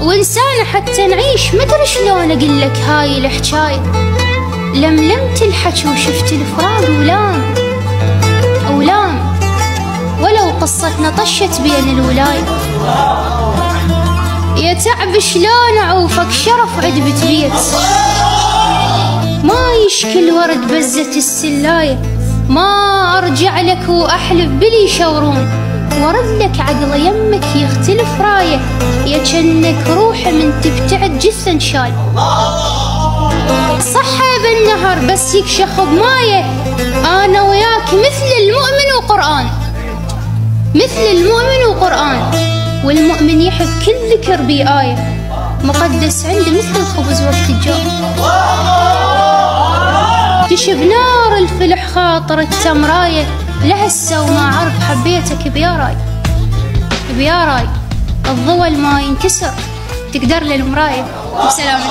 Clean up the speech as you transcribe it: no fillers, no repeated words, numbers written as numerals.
وإنسانة حتى نعيش. مدري شلون أقلك هاي الحجاية. لملمت الحكي وشفت الفراق ولام ولو قصتنا طشت بين الولاية. يا تعب شلون أعوفك شرف عدبة بيت، ما يشكل ورد بزة السلاية. ما أرجع لك وأحلف بلي شورون، ورد لك عقل يمك يختلف راية. يا جنك روحه من تبتعد جثة شاي. صحى بالنهر بس يكشخ بمايه، أنا وياك مثل المؤمن وقرآن، مثل المؤمن وقرآن. والمؤمن يحب كل ذكر بآية، مقدس عنده مثل الخبز وقت الجوع. تشب نار الفلح خاطر التمراية، لهسه وما عرف حبيتك بيا راي الضوى ما ينكسر تقدر للمراية. بسلامتك.